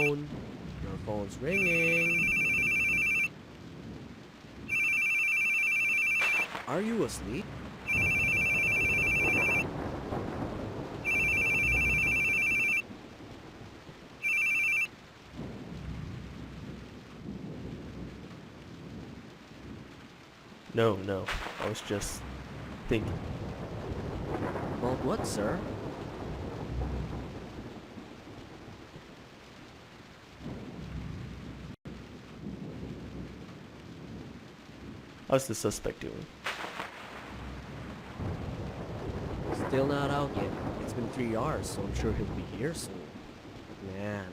phone. Your phone's ringing. Are you asleep? No, I was just thinking. About what, sir? How's the suspect doing? Still not out yet. It's been 3 hours, so I'm sure he'll be here soon. Man.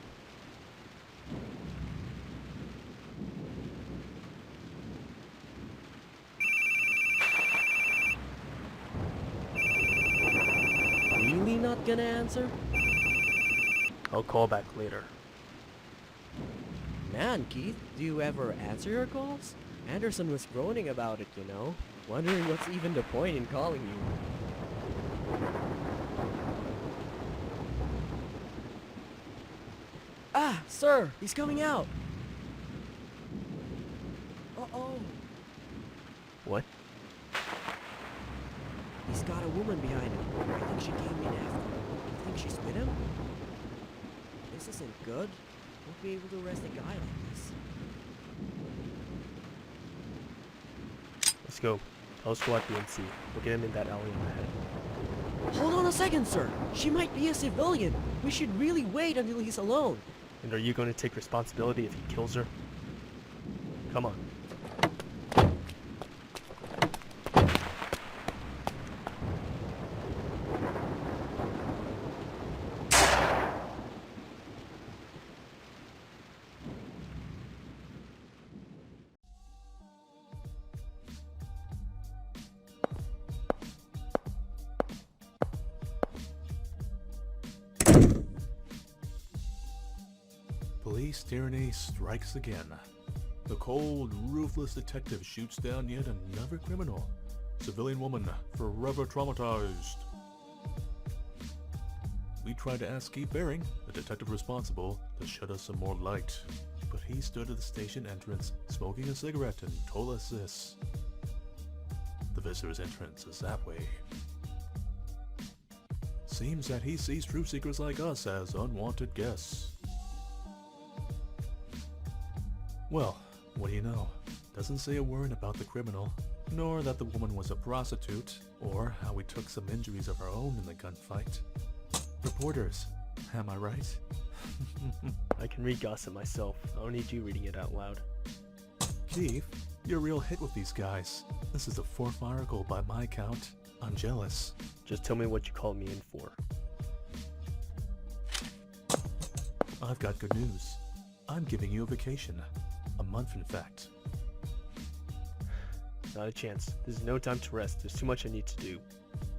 Really not gonna answer? I'll call back later. Man, Keith, do you ever answer your calls? Anderson was groaning about it, you know. Wondering what's even the point in calling you. Ah, sir, he's coming out. Uh-oh. What? He's got a woman behind him. I think she came in after. You think she's with him? This isn't good. Won't be able to arrest a guy like this. Let's go. Tell Squad BNC. We'll get him in that alley on the head. Hold on a second, sir. She might be a civilian. We should really wait until he's alone. And are you going to take responsibility if he kills her? Come on. Police tyranny strikes again. The cold, ruthless detective shoots down yet another criminal. Civilian woman forever traumatized. We tried to ask Keith Baring, the detective responsible, to shed us some more light. But he stood at the station entrance, smoking a cigarette, and told us this. The visitor's entrance is that way. Seems that he sees truth seekers like us as unwanted guests. Well, what do you know? Doesn't say a word about the criminal, nor that the woman was a prostitute, or how we took some injuries of our own in the gunfight. Reporters, am I right? I can read gossip myself. I don't need you reading it out loud. Keith, you're a real hit with these guys. This is the 4th article by my count. I'm jealous. Just tell me what you called me in for. I've got good news. I'm giving you a vacation. A month, in fact. Not a chance. This is no time to rest. There's too much I need to do.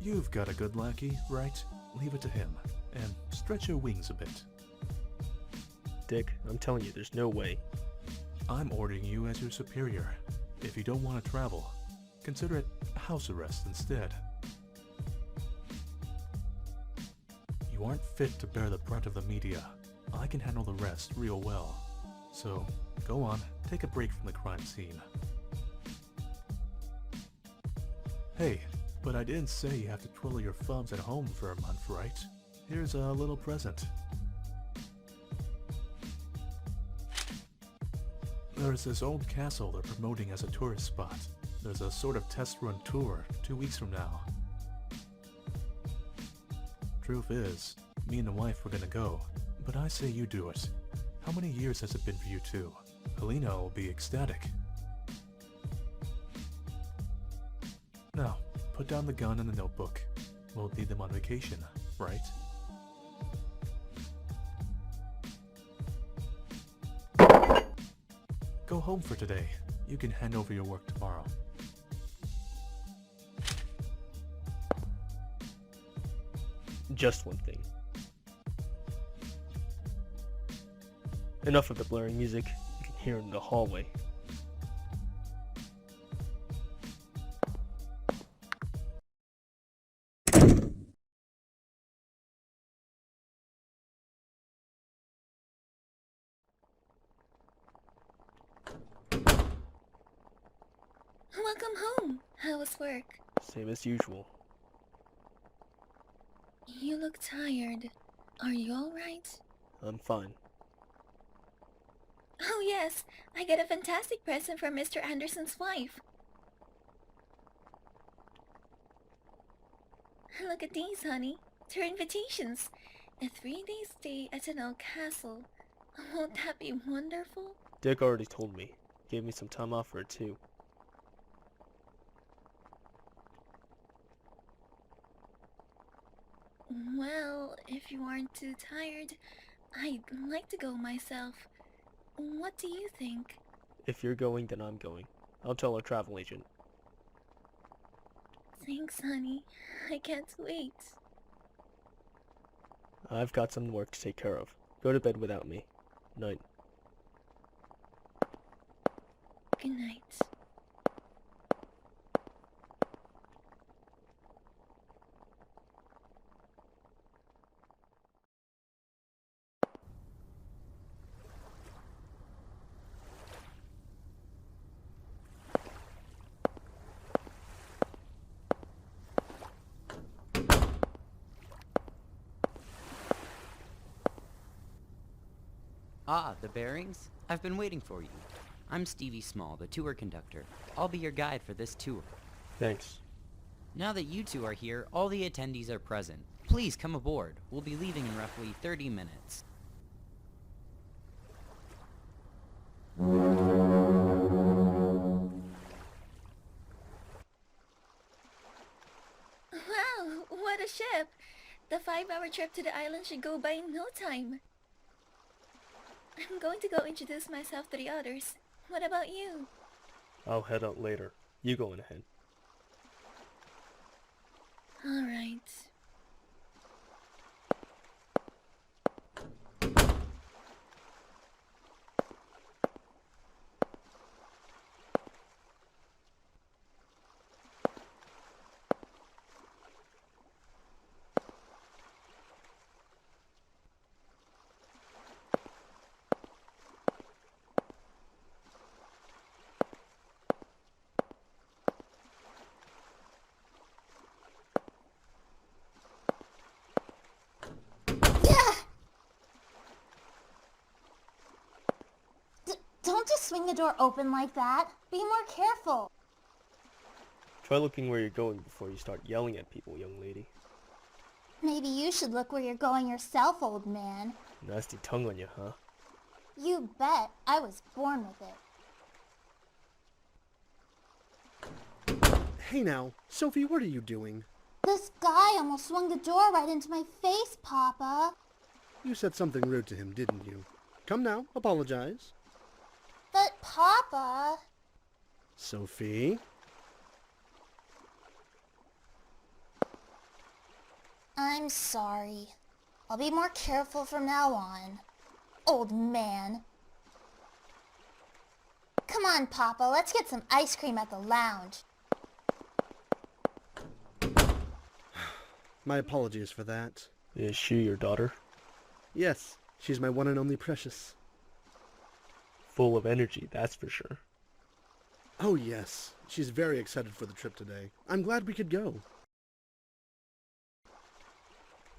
You've got a good lackey, right? Leave it to him, and stretch your wings a bit. Dick, I'm telling you, there's no way. I'm ordering you as your superior. If you don't want to travel, consider it house arrest instead. You aren't fit to bear the brunt of the media. I can handle the rest real well. So, go on, take a break from the crime scene. Hey, but I didn't say you have to twiddle your thumbs at home for a month, right? Here's a little present. There's this old castle they're promoting as a tourist spot. There's a sort of test run tour 2 weeks from now. Truth is, me and the wife were gonna go, but I say you do it. How many years has it been for you two? Helena will be ecstatic. Now, put down the gun and the notebook. We'll need them on vacation, right? Go home for today. You can hand over your work tomorrow. Just one thing. Enough of the blaring music. You can hear it in the hallway. welcome home. How was work? Same as usual. You look tired. Are you alright? I'm fine. Oh yes, I got a fantastic present from Mr. Anderson's wife. Look at these, honey. They're invitations. A 3-day stay at an old castle. Won't that be wonderful? Dick already told me. Gave me some time off for it too. Well, if you aren't too tired, I'd like to go myself. What do you think? If you're going, then I'm going. I'll tell our travel agent. Thanks, honey. I can't wait. I've got some work to take care of. Go to bed without me. Night. Good night. Ah, the bearings? I've been waiting for you. I'm Stevie Small, the tour conductor. I'll be your guide for this tour. Thanks. Now that you two are here, all the attendees are present. Please come aboard. We'll be leaving in roughly 30 minutes. Wow, what a ship! The 5-hour trip to the island should go by in no time. I'm going to go introduce myself to the others. What about you? I'll head out later. You go in ahead. Alright. Don't just swing the door open like that. Be more careful. Try looking where you're going before you start yelling at people, young lady. Maybe you should look where you're going yourself, old man. Nasty tongue on you, huh? You bet. I was born with it. Hey now, Sophie, what are you doing? This guy almost swung the door right into my face, Papa. You said something rude to him, didn't you? Come now, apologize. But Papa... Sophie? I'm sorry. I'll be more careful from now on. Old man. Come on, Papa, let's get some ice cream at the lounge. My apologies for that. Is she your daughter? Yes, she's my one and only precious. Full of energy, that's for sure. Oh yes, she's very excited for the trip today. I'm glad we could go.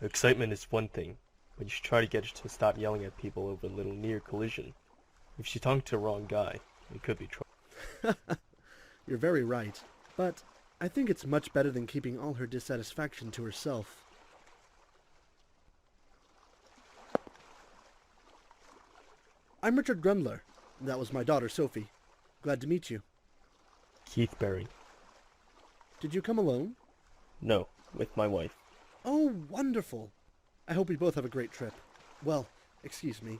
Excitement is one thing, but you should try to get her to stop yelling at people over a little near collision. If she talked to the wrong guy, it could be trouble. You're very right, but I think it's much better than keeping all her dissatisfaction to herself. I'm Richard Grundler. That was my daughter, Sophie. Glad to meet you. Keith Berry. Did you come alone? No, with my wife. Oh, wonderful. I hope we both have a great trip. Well, excuse me.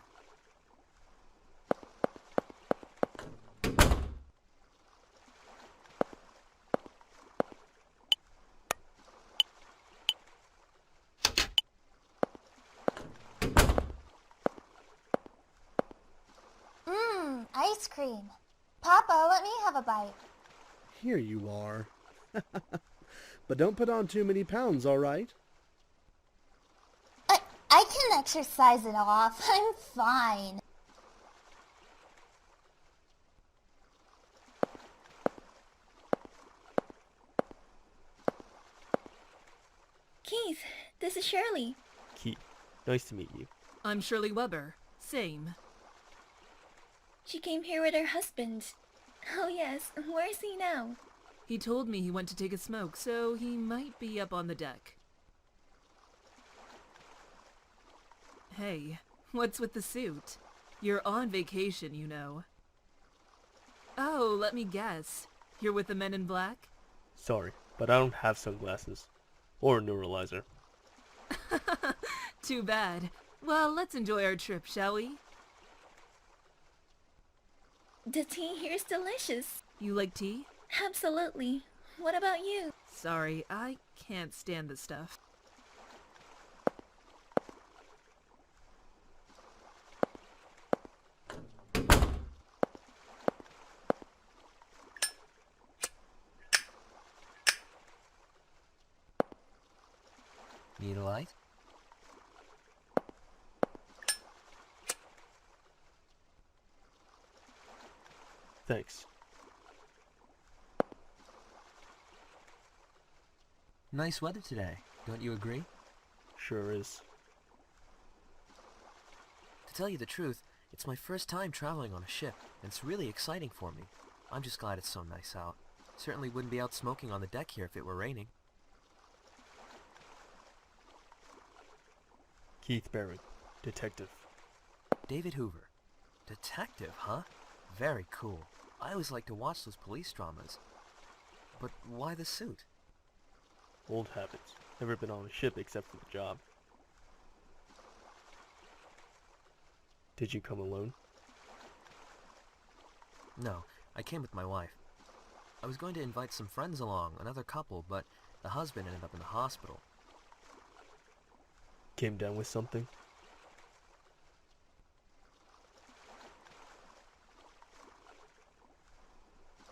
Ice cream. Papa, let me have a bite. Here you are. But don't put on too many pounds, all right? I can exercise it off. I'm fine. Keith, this is Shirley. Keith, nice to meet you. I'm Shirley Weber. Same. She came here with her husband. Oh yes, where is he now? He told me he went to take a smoke, so he might be up on the deck. Hey, what's with the suit? You're on vacation, you know. Oh, let me guess. You're with the men in black? Sorry, but I don't have sunglasses. Or a neuralizer. Too bad. Well, let's enjoy our trip, shall we? The tea here's delicious. You like tea? Absolutely. What about you? Sorry, I can't stand this stuff. Need a light? Thanks. Nice weather today, don't you agree? Sure is. To tell you the truth, it's my first time traveling on a ship, and it's really exciting for me. I'm just glad it's so nice out. Certainly wouldn't be out smoking on the deck here if it were raining. Keith Barron, detective. David Hoover. Detective, huh? Very cool. I always like to watch those police dramas. But why the suit? Old habits. Never been on a ship except for the job. Did you come alone? No, I came with my wife. I was going to invite some friends along, another couple, but the husband ended up in the hospital. Came down with something?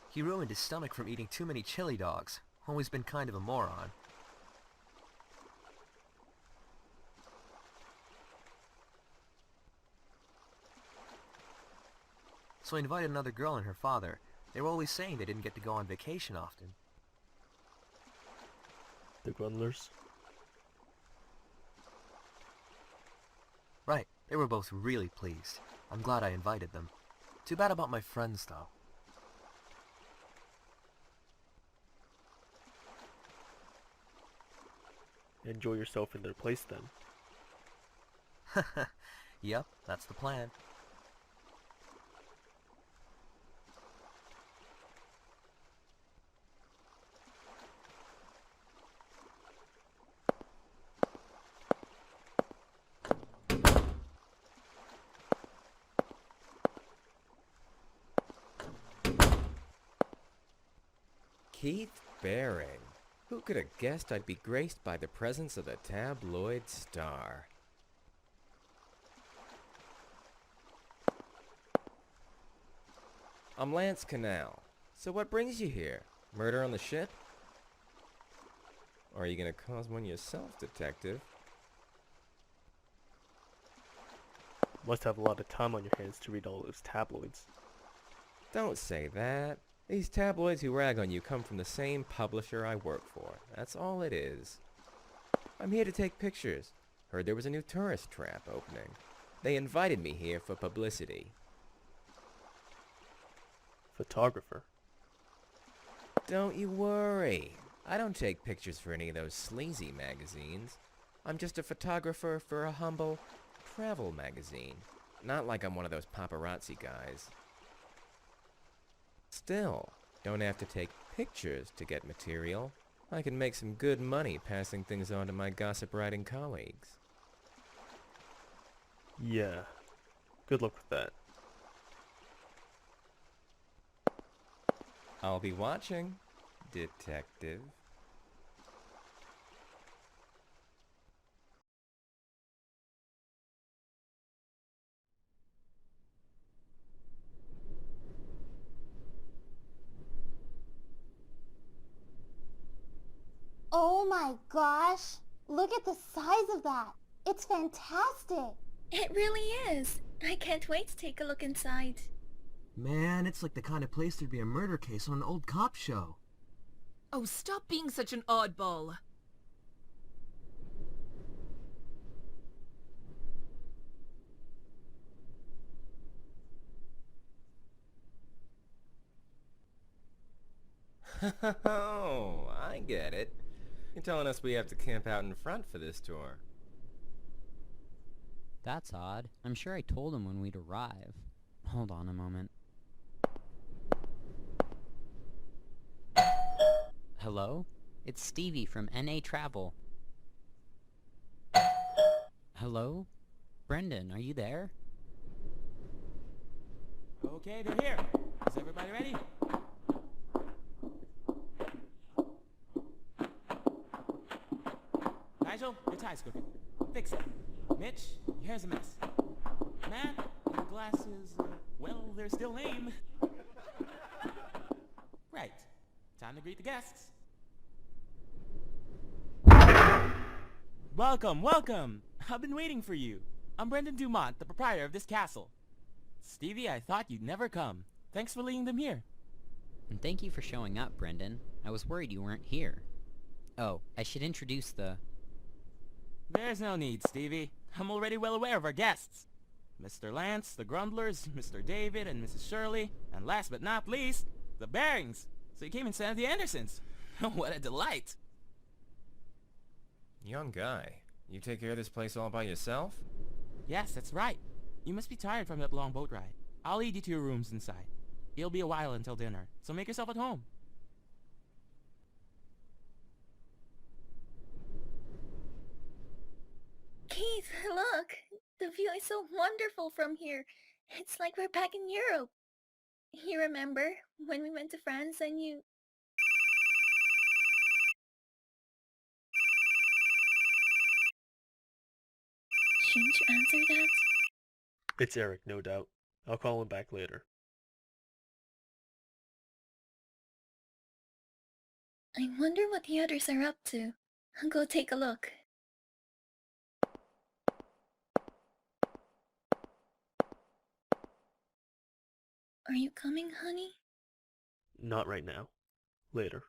He ruined his stomach from eating too many chili dogs. Always been kind of a moron. So I invited another girl and her father. They were always saying they didn't get to go on vacation often. The Grundlers? Right, they were both really pleased. I'm glad I invited them. Too bad about my friends, though. Enjoy yourself in their place then. Yep, that's the plan. Keith Barron. Who could have guessed I'd be graced by the presence of the tabloid star? I'm Lance Canal. So what brings you here? Murder on the ship? Or are you gonna cause one yourself, detective? Must have a lot of time on your hands to read all those tabloids. Don't say that. These tabloids who rag on you come from the same publisher I work for. That's all it is. I'm here to take pictures. Heard there was a new tourist trap opening. They invited me here for publicity. Photographer. Don't you worry. I don't take pictures for any of those sleazy magazines. I'm just a photographer for a humble travel magazine. Not like I'm one of those paparazzi guys. Still, don't have to take pictures to get material. I can make some good money passing things on to my gossip-writing colleagues. Yeah. Good luck with that. I'll be watching, detective. Oh my gosh! Look at the size of that! It's fantastic! It really is. I can't wait to take a look inside. Man, it's like the kind of place there'd be a murder case on an old cop show. Oh, stop being such an oddball. Oh, I get it. You're telling us we have to camp out in front for this tour. That's odd. I'm sure I told him when we'd arrive. Hold on a moment. Hello? It's Stevie from NA Travel. Hello? Brendan, are you there? Okay, they're here. Is everybody ready? Nigel, your tie's crooked. Fix it. Mitch, your hair's a mess. Matt, your glasses, well, they're still lame. Right. Time to greet the guests. Welcome, welcome! I've been waiting for you. I'm Brendan Dumont, the proprietor of this castle. Stevie, I thought you'd never come. Thanks for leading them here. And thank you for showing up, Brendan. I was worried you weren't here. Oh, I should introduce the... There's no need, Stevie. I'm already well aware of our guests. Mr. Lance, the Grumblers, Mr. David, and Mrs. Shirley, and last but not least, the Barings. So you came instead of the Andersons. What a delight! Young guy, you take care of this place all by yourself? Yes, that's right. You must be tired from that long boat ride. I'll lead you to your rooms inside. It'll be a while until dinner, so make yourself at home. Keith, look! The view is so wonderful from here. It's like we're back in Europe. You remember when we went to France and you... Shouldn't you answer that? It's Eric, no doubt. I'll call him back later. I wonder what the others are up to. I'll go take a look. Are you coming, honey? Not right now. Later.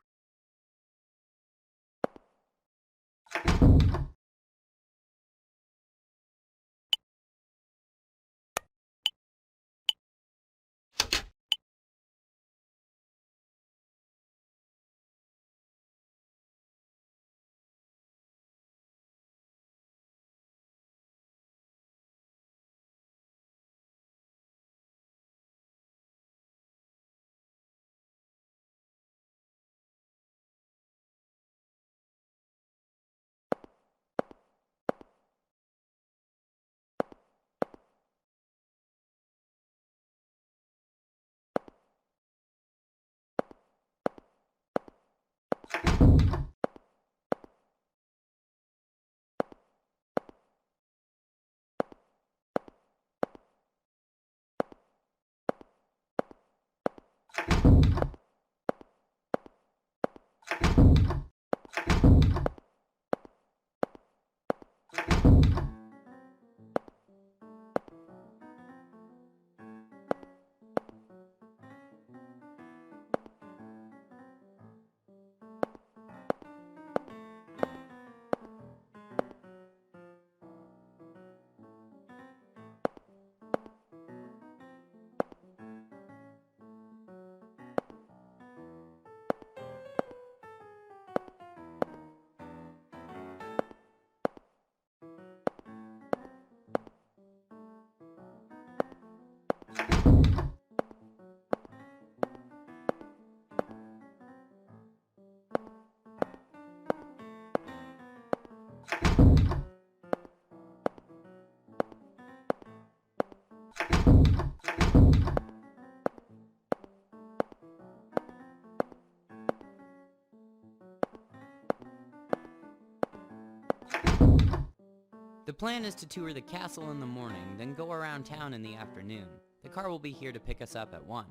The plan is to tour the castle in the morning, then go around town in the afternoon. The car will be here to pick us up at 1.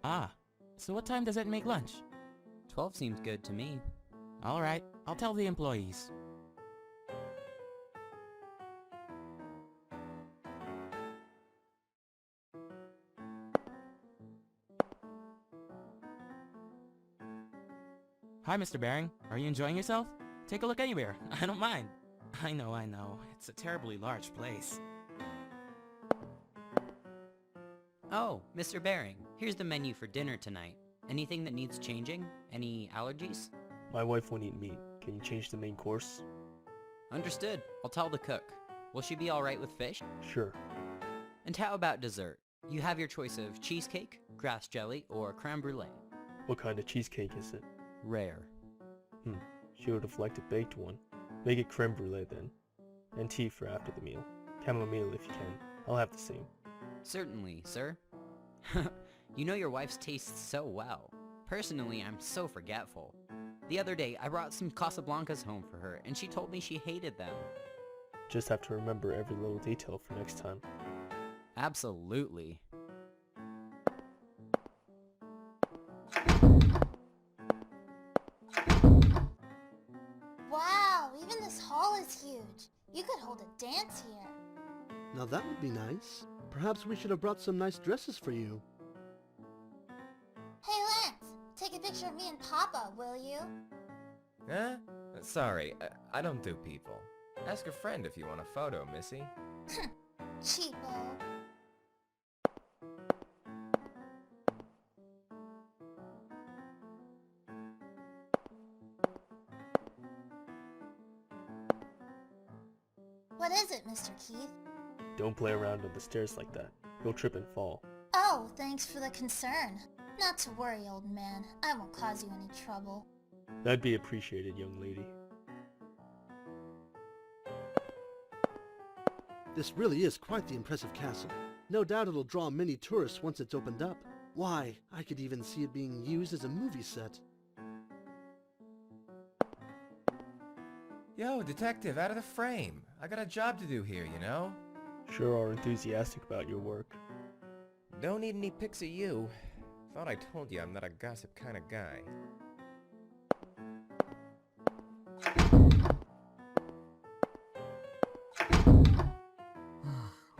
Ah, so what time does that make lunch? 12 seems good to me. Alright, I'll tell the employees. Hi, Mr. Baring. Are you enjoying yourself? Take a look anywhere. I don't mind. I know. It's a terribly large place. Oh, Mr. Baring, here's the menu for dinner tonight. Anything that needs changing? Any allergies? My wife won't eat meat. Can you change the main course? Understood. I'll tell the cook. Will she be alright with fish? Sure. And how about dessert? You have your choice of cheesecake, grass jelly, or creme brulee. What kind of cheesecake is it? Rare. She would have liked a baked one. Make it creme brulee then. And tea for after the meal. Chamomile if you can. I'll have the same. Certainly, sir. You know your wife's tastes so well. Personally, I'm so forgetful. The other day, I brought some Casablancas home for her, and she told me she hated them. Just have to remember every little detail for next time. Absolutely. Wow, even this hall is huge. You could hold a dance here. Now that would be nice. Perhaps we should have brought some nice dresses for you. Hey Lance, take a picture of me and Papa, will you? Huh? Sorry, I don't do people. Ask a friend if you want a photo, Missy. Cheapo. What is it, Mr. Keith? Don't play around on the stairs like that. You'll trip and fall. Oh, thanks for the concern. Not to worry, old man. I won't cause you any trouble. That'd be appreciated, young lady. This really is quite the impressive castle. No doubt it'll draw many tourists once it's opened up. Why, I could even see it being used as a movie set. Yo, detective, out of the frame. I got a job to do here, you know? Sure are enthusiastic about your work. Don't need any pics of you. Thought I told you I'm not a gossip kind of guy.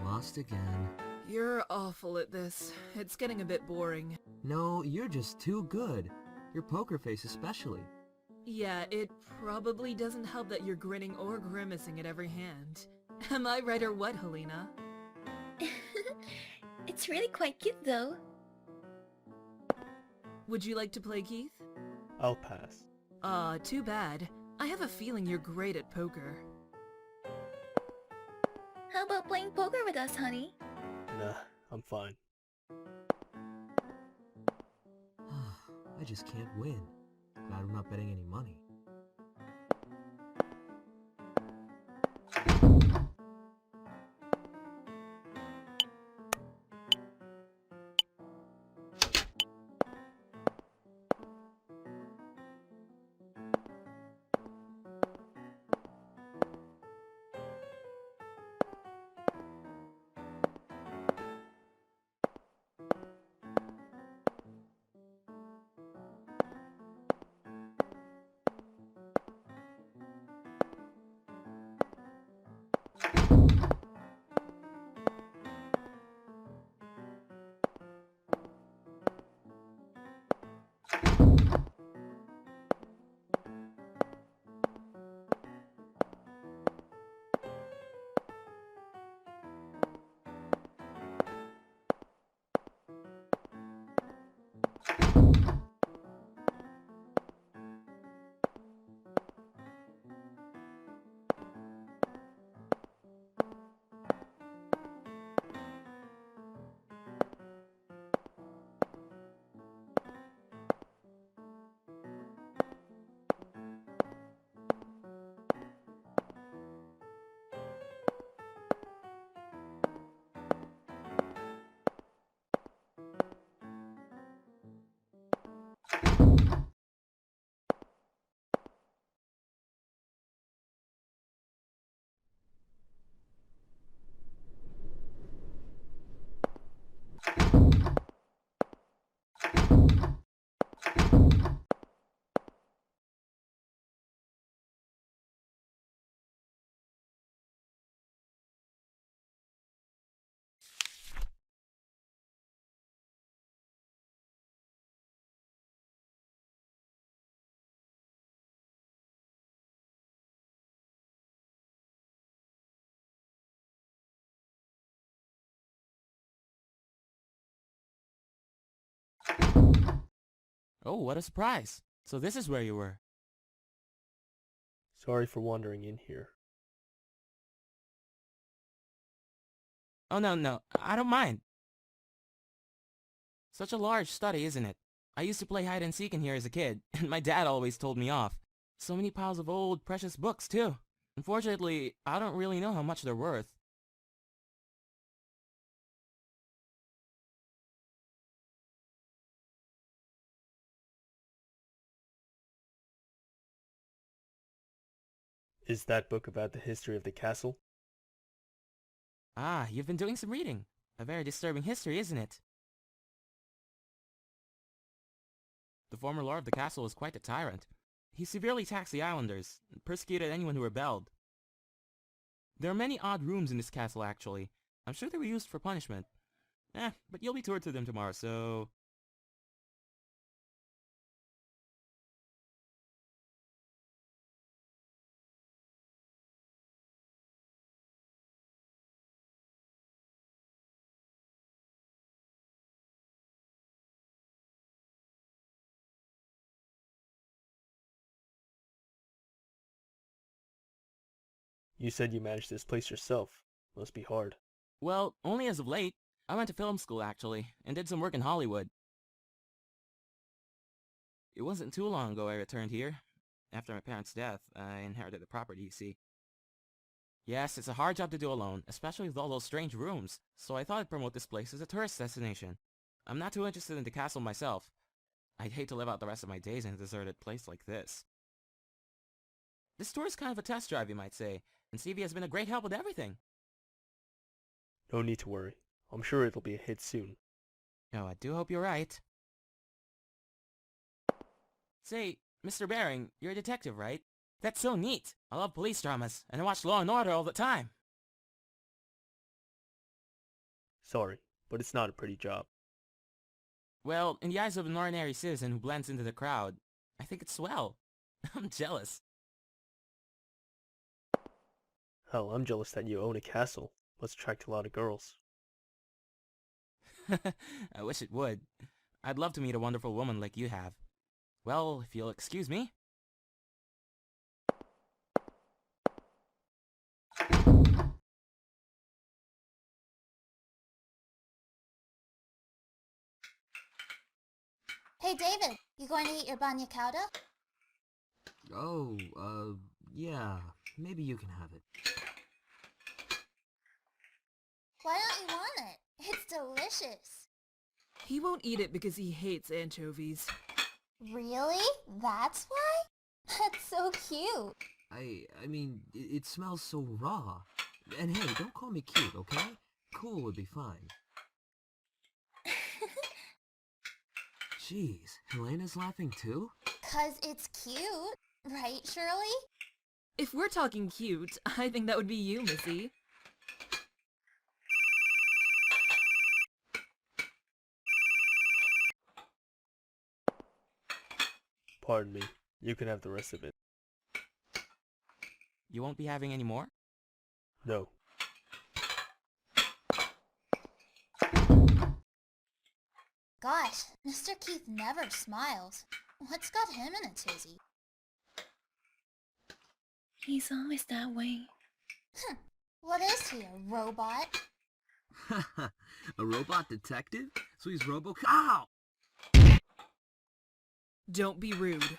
Lost again. You're awful at this. It's getting a bit boring. No, you're just too good. Your poker face especially. Yeah, it probably doesn't help that you're grinning or grimacing at every hand. Am I right or what, Helena? It's really quite cute though. Would you like to play, Keith? I'll pass. Too bad. I have a feeling you're great at poker. How about playing poker with us, honey? Nah, I'm fine. I just can't win. Glad I'm not betting any money. Oh, what a surprise. So this is where you were. Sorry for wandering in here. Oh, no, I don't mind. Such a large study, isn't it? I used to play hide and seek in here as a kid, and my dad always told me off. So many piles of old, precious books, too. Unfortunately, I don't really know how much they're worth. Is that book about the history of the castle? Ah, you've been doing some reading. A very disturbing history, isn't it? The former lord of the castle was quite a tyrant. He severely taxed the islanders, and persecuted anyone who rebelled. There are many odd rooms in this castle, actually. I'm sure they were used for punishment. But you'll be toured through them tomorrow, so... You said you managed this place yourself. Must be hard. Well, only as of late. I went to film school, actually, and did some work in Hollywood. It wasn't too long ago I returned here. After my parents' death, I inherited the property, you see. Yes, it's a hard job to do alone, especially with all those strange rooms, so I thought I'd promote this place as a tourist destination. I'm not too interested in the castle myself. I'd hate to live out the rest of my days in a deserted place like this. This tour is kind of a test drive, you might say, and Stevie has been a great help with everything. No need to worry. I'm sure it'll be a hit soon. Oh, I do hope you're right. Say, Mr. Baring, you're a detective, right? That's so neat. I love police dramas, and I watch Law and Order all the time. Sorry, but it's not a pretty job. Well, in the eyes of an ordinary citizen who blends into the crowd, I think it's swell. I'm jealous. Hell, I'm jealous that you own a castle. Must attract a lot of girls. I wish it would. I'd love to meet a wonderful woman like you have. Well, if you'll excuse me. Hey David, you going to eat your banya cauda? Oh, yeah. Maybe you can have it. Why don't you want it? It's delicious. He won't eat it because he hates anchovies. Really? That's why? That's so cute. I mean, it smells so raw. And hey, don't call me cute, okay? Cool would be fine. Jeez, Helena's laughing too? 'Cause it's cute, right, Shirley? If we're talking cute, I think that would be you, Missy. Pardon me. You can have the rest of it. You won't be having any more? No. Gosh, Mr. Keith never smiles. What's got him in a tizzy? He's always that way. What is he, a robot? A robot detective? So he's Ow! Don't be rude.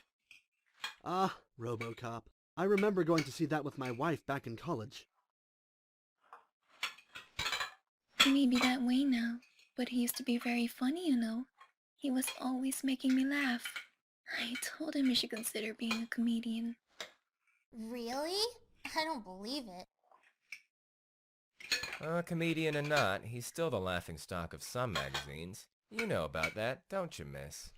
Ah, RoboCop. I remember going to see that with my wife back in college. He may be that way now, but he used to be very funny, you know. He was always making me laugh. I told him he should consider being a comedian. Really? I don't believe it. Comedian or not, he's still the laughingstock of some magazines. You know about that, don't you, miss?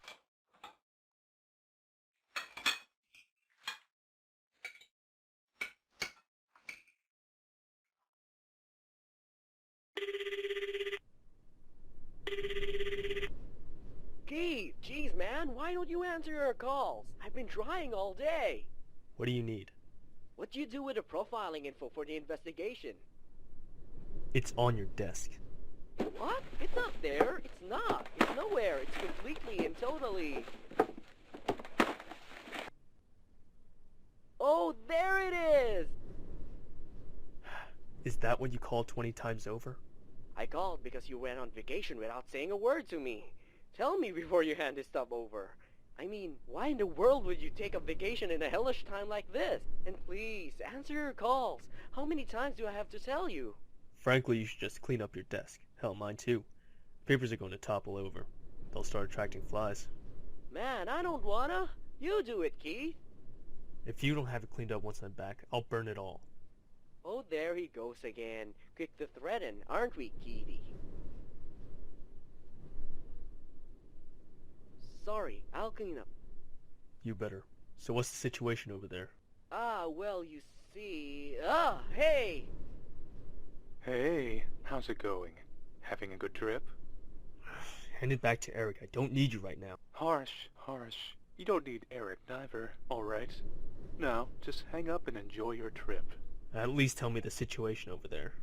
Keith, jeez, man, why don't you answer your calls? I've been trying all day. What do you need? What do you do with the profiling info for the investigation? It's on your desk. What? It's not there. It's not. It's nowhere. It's completely and totally... that what you called 20 times over? I called because you went on vacation without saying a word to me. Tell me before you hand this stuff over. I mean, why in the world would you take a vacation in a hellish time like this? And please, answer your calls. How many times do I have to tell you? Frankly, you should just clean up your desk. Hell, mine too. Papers are going to topple over. They'll start attracting flies. Man, I don't wanna. You do it, Keith. If you don't have it cleaned up once I'm back, I'll burn it all. Oh, there he goes again. Quick to threaten, aren't we, Keithy? Sorry, I'll clean up. You better. So what's the situation over there? Well, you see... hey! Hey, how's it going? Having a good trip? Hand it back to Eric. I don't need you right now. Harsh. You don't need Eric neither, alright? Now, just hang up and enjoy your trip. At least tell me the situation over there.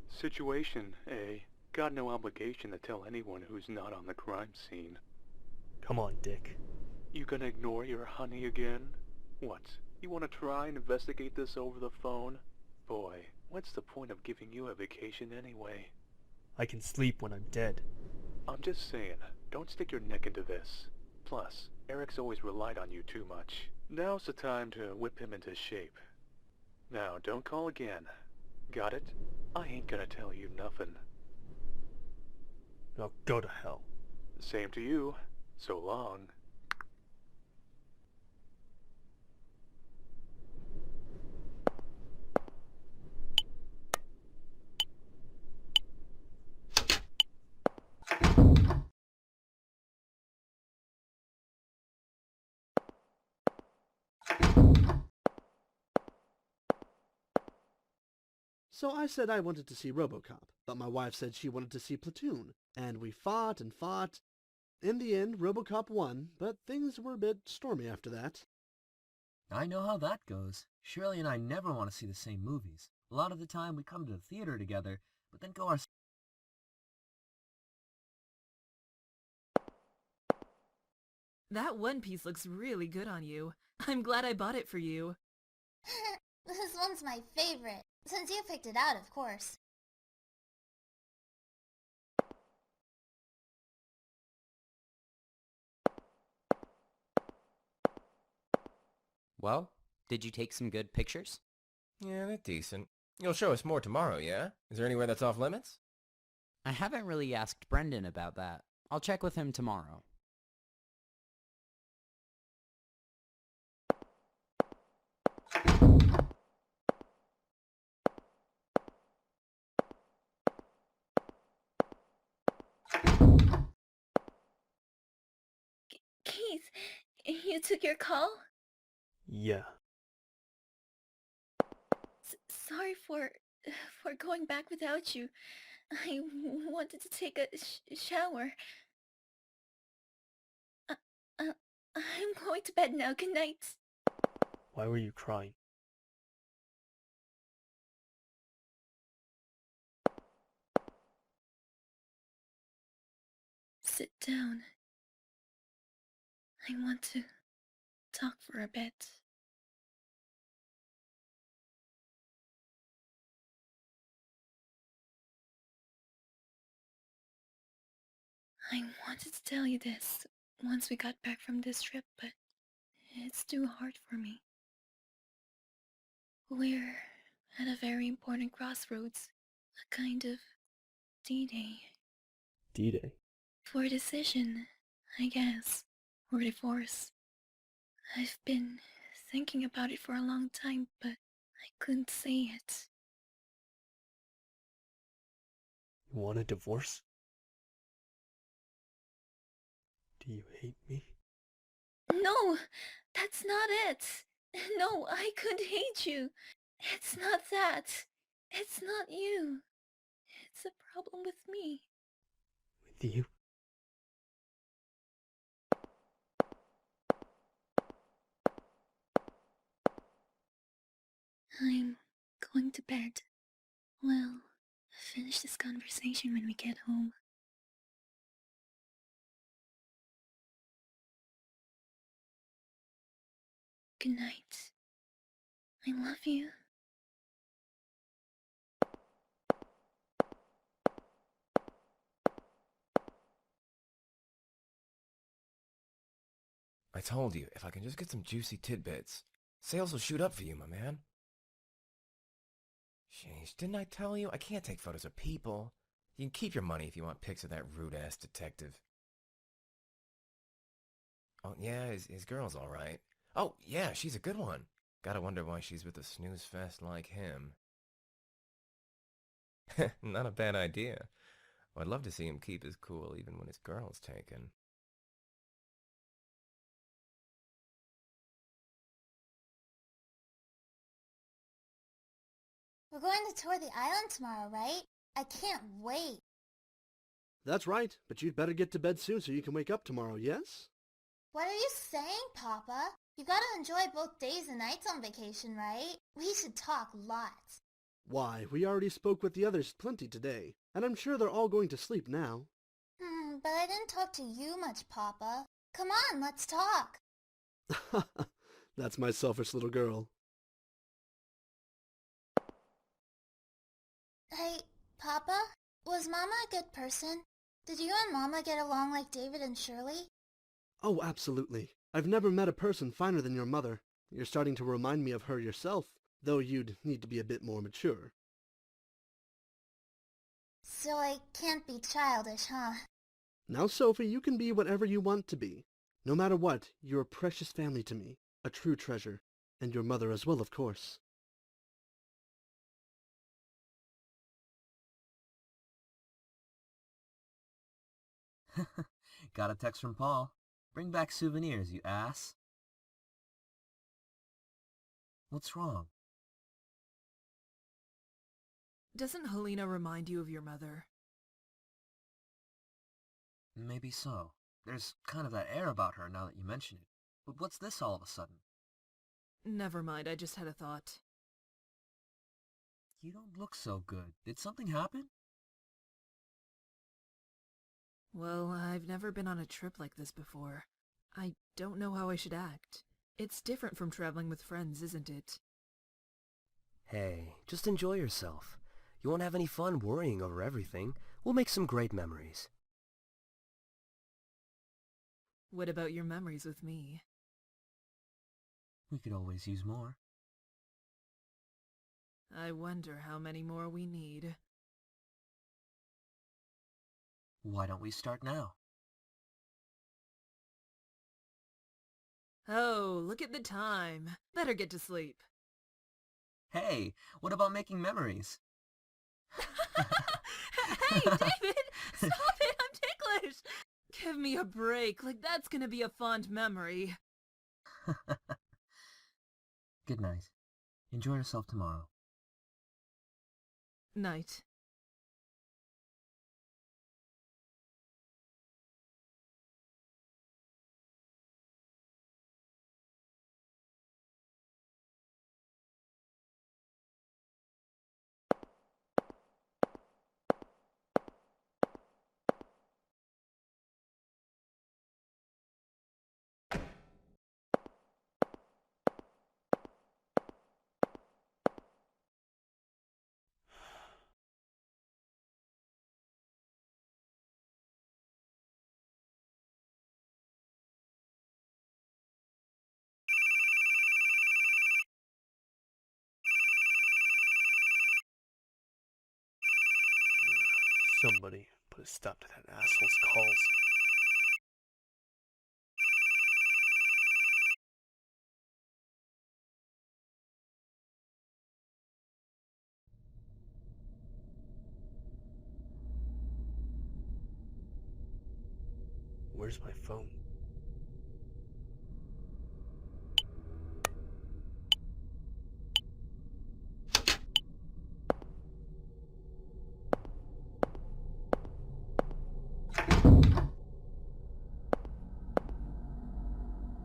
Situation, eh? Got no obligation to tell anyone who's not on the crime scene. Come on, Dick. You gonna ignore your honey again? What? You wanna try and investigate this over the phone? Boy, what's the point of giving you a vacation anyway? I can sleep when I'm dead. I'm just saying, don't stick your neck into this. Plus, Eric's always relied on you too much. Now's the time to whip him into shape. Now, don't call again. Got it? I ain't gonna tell you nothing. Now go to hell. Same to you. So long. So I said I wanted to see RoboCop, but my wife said she wanted to see Platoon, and we fought and fought. In the end, RoboCop won, but things were a bit stormy after that. I know how that goes. Shirley and I never want to see the same movies. A lot of the time we come to the theater together, but then go our... That one piece looks really good on you. I'm glad I bought it for you. This one's my favorite. Since you picked it out, of course. Well, did you take some good pictures? Yeah, they're decent. You'll show us more tomorrow, yeah? Is there anywhere that's off limits? I haven't really asked Brendan about that. I'll check with him tomorrow. Keith, you took your call? Yeah. Sorry for going back without you. I wanted to take a shower. I'm going to bed now. Good night. Why were you crying? Sit down. I want to talk for a bit. I wanted to tell you this once we got back from this trip, but it's too hard for me. We're at a very important crossroads, a kind of D-Day. D-Day? For a decision, I guess, or divorce. I've been thinking about it for a long time, but I couldn't say it. You want a divorce? Do you hate me? No, that's not it. No, I could hate you. It's not that. It's not you. It's a problem with me. With you? I'm going to bed. We'll finish this conversation when we get home. Good night. I love you. I told you, if I can just get some juicy tidbits, sales will shoot up for you, my man. Sheesh, didn't I tell you? I can't take photos of people. You can keep your money if you want pics of that rude-ass detective. Oh, yeah, his girl's alright. Oh, yeah, she's a good one. Gotta wonder why she's with a snooze-fest like him. Not a bad idea. I'd love to see him keep his cool even when his girl's taken. We're going to tour the island tomorrow, right? I can't wait. That's right, but you'd better get to bed soon so you can wake up tomorrow, yes? What are you saying, Papa? You gotta enjoy both days and nights on vacation, right? We should talk lots. Why, we already spoke with the others plenty today, and I'm sure they're all going to sleep now. But I didn't talk to you much, Papa. Come on, let's talk. That's my selfish little girl. Hey, Papa? Was Mama a good person? Did you and Mama get along like David and Shirley? Oh, absolutely. I've never met a person finer than your mother. You're starting to remind me of her yourself, though you'd need to be a bit more mature. So I can't be childish, huh? Now, Sophie, you can be whatever you want to be. No matter what, you're a precious family to me, a true treasure, and your mother as well, of course. Got a text from Paul. Bring back souvenirs, you ass. What's wrong? Doesn't Helena remind you of your mother? Maybe so. There's kind of that air about her now that you mention it. But what's this all of a sudden? Never mind, I just had a thought. You don't look so good. Did something happen? Well, I've never been on a trip like this before. I don't know how I should act. It's different from traveling with friends, isn't it? Hey, just enjoy yourself. You won't have any fun worrying over everything. We'll make some great memories. What about your memories with me? We could always use more. I wonder how many more we need. Why don't we start now? Oh, look at the time. Better get to sleep. Hey, what about making memories? Hey, David! Stop it! I'm ticklish! Give me a break. Like, that's gonna be a fond memory. Good night. Enjoy yourself tomorrow. Night. Somebody put a stop to that asshole's calls. Where's my phone?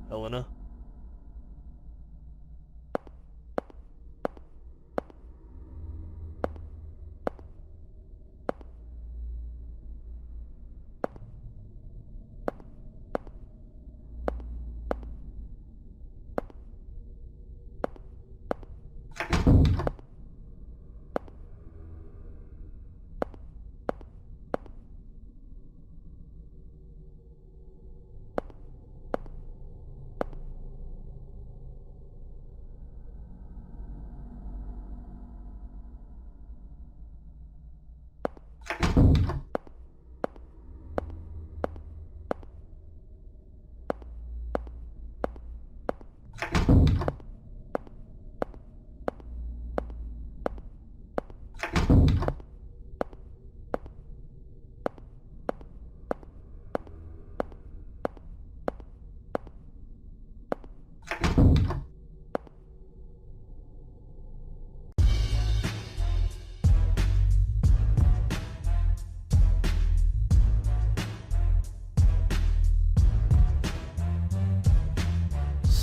Helena?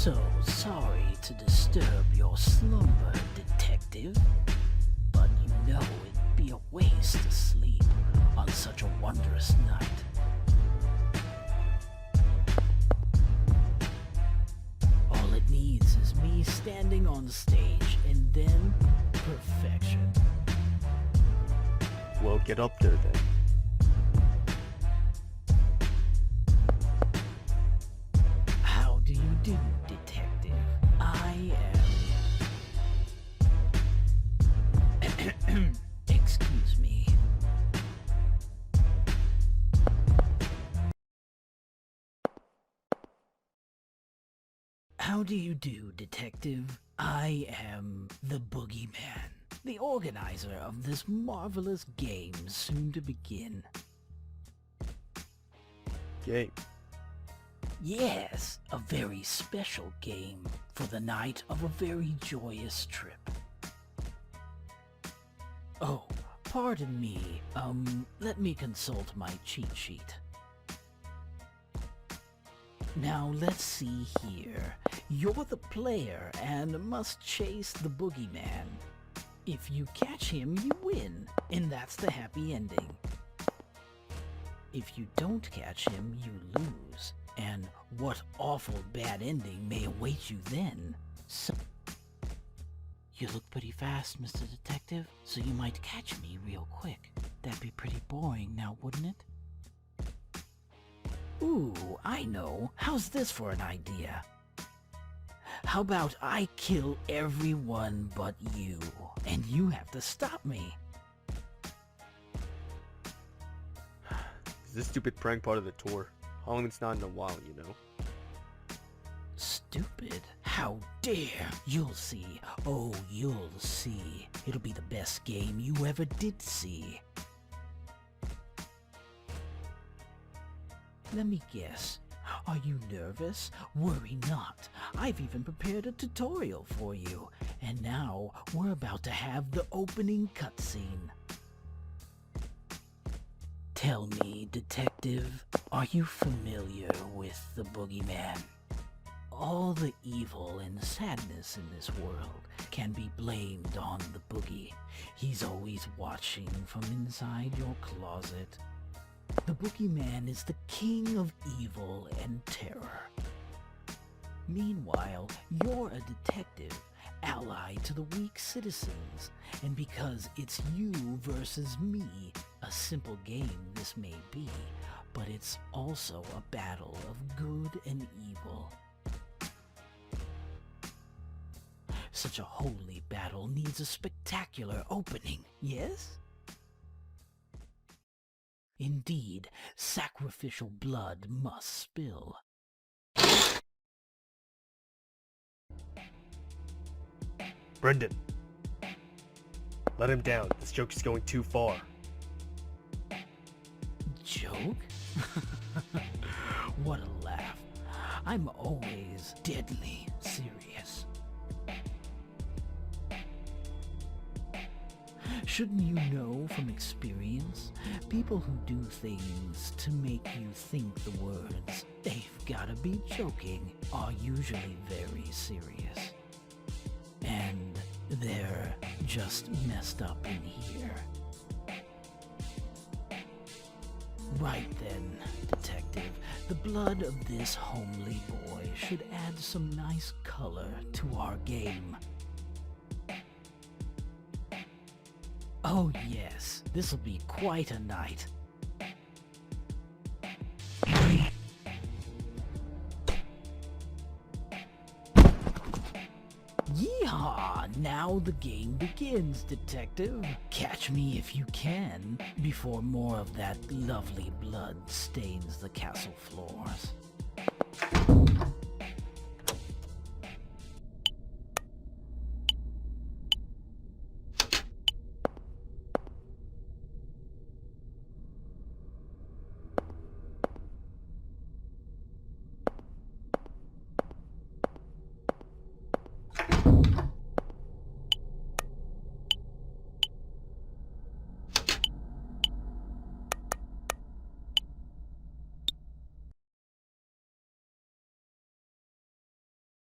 So sorry to disturb your slumber, detective, but you know it'd be a waste to sleep on such a wondrous night. All it needs is me standing on stage, and then perfection. Well, get up there then. How do you do, detective? I am... Excuse me. How do you do, detective? I am the Boogie Man, the organizer of this marvelous game soon to begin. Game? Yes, a very special game for the night of a very joyous trip. Oh, pardon me, let me consult my cheat sheet. Now let's see here. You're the player and must chase the boogeyman. If you catch him, you win, and that's the happy ending. If you don't catch him, you lose, and what awful bad ending may await you then? So you look pretty fast, Mr. Detective, so you might catch me real quick. That'd be pretty boring now, wouldn't it? Ooh, I know. How's this for an idea? How about I kill everyone but you, and you have to stop me? Is this stupid prank part of the tour? Halloween's not in a while, you know. Stupid? How dare! You'll see. Oh, you'll see. It'll be the best game you ever did see. Let me guess. Are you nervous? Worry not. I've even prepared a tutorial for you. And now, we're about to have the opening cutscene. Tell me, detective, are you familiar with the Boogeyman? All the evil and sadness in this world can be blamed on the Boogie. He's always watching from inside your closet. The Boogeyman is the king of evil and terror. Meanwhile, you're a detective, allied to the weak citizens, and because it's you versus me, a simple game this may be, but it's also a battle of good and evil. Such a holy battle needs a spectacular opening, yes? Indeed, sacrificial blood must spill. Brendan! Let him down. This joke is going too far. Joke? What a laugh. I'm always deadly serious. Shouldn't you know from experience? People who do things to make you think the words, "they've gotta be joking," are usually very serious. And they're just messed up in here. Right then, detective, the blood of this homely boy should add some nice color to our game. Oh yes, this'll be quite a night. Yeehaw! Now the game begins, detective. Catch me if you can, before more of that lovely blood stains the castle floors.